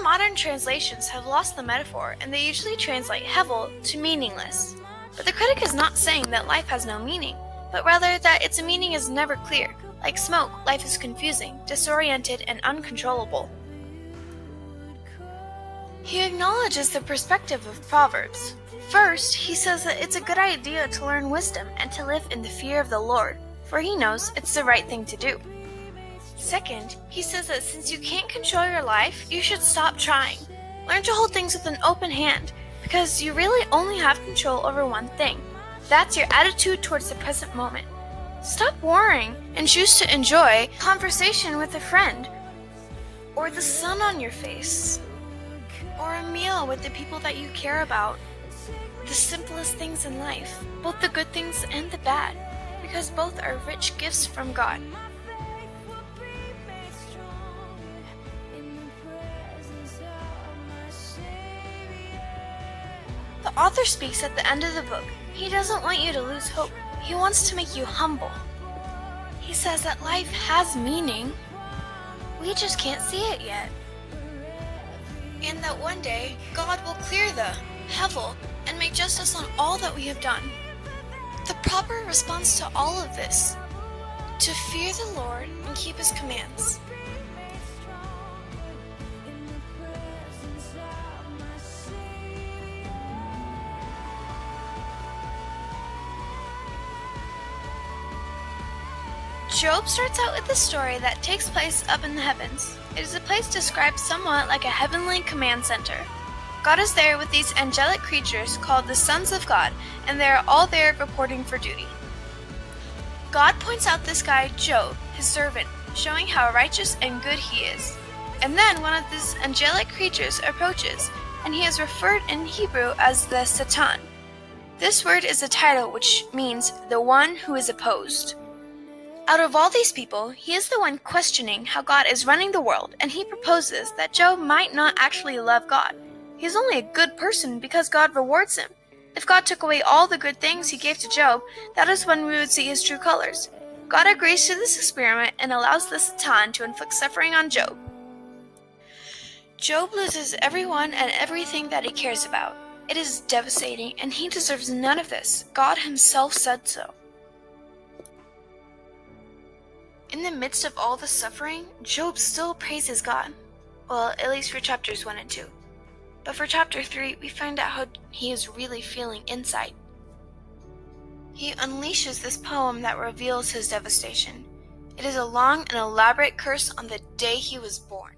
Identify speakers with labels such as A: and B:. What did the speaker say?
A: modern translations have lost the metaphor, and they usually translate hevel to meaningless. But the critic is not saying that life has no meaning, but rather that its meaning is never clear. Like smoke, life is confusing, disoriented, and uncontrollable. He acknowledges the perspective of Proverbs. First, he says that it's a good idea to learn wisdom and to live in the fear of the Lord, for he knows it's the right thing to do. Second, he says that since you can't control your life, you should stop trying. Learn to hold things with an open hand, because you really only have control over one thing. That's your attitude towards the present moment. Stop worrying and choose to enjoy conversation with a friend, or the sun on your face, or a meal with the people that you care about. The simplest things in life, both the good things and the bad, because both are rich gifts from God. The author speaks at the end of the book. He doesn't want you to lose hope. He wants to make you humble. He says that life has meaning. We just can't see it yet. And that one day, God will clear the hevel and make justice on all that we have done. The proper response to all of this, to fear the Lord and keep His commands. Job starts out with a story that takes place up in the heavens. It is a place described somewhat like a heavenly command center. God is there with these angelic creatures called the sons of God, and they are all there reporting for duty. God points out this guy, Job, his servant, showing how righteous and good he is. And then one of these angelic creatures approaches, and he is referred in Hebrew as the Satan. This word is a title which means the one who is opposed. Out of all these people, he is the one questioning how God is running the world, and he proposes that Job might not actually love God. He is only a good person because God rewards him. If God took away all the good things he gave to Job, that is when we would see his true colors. God agrees to this experiment and allows the Satan to inflict suffering on Job. Job loses everyone and everything that he cares about. It is devastating, and he deserves none of this. God himself said so. In the midst of all the suffering, Job still praises God. Well, at least for chapters 1 and 2. But for chapter 3, we find out how he is really feeling inside. He unleashes this poem that reveals his devastation. It is a long and elaborate curse on the day he was born.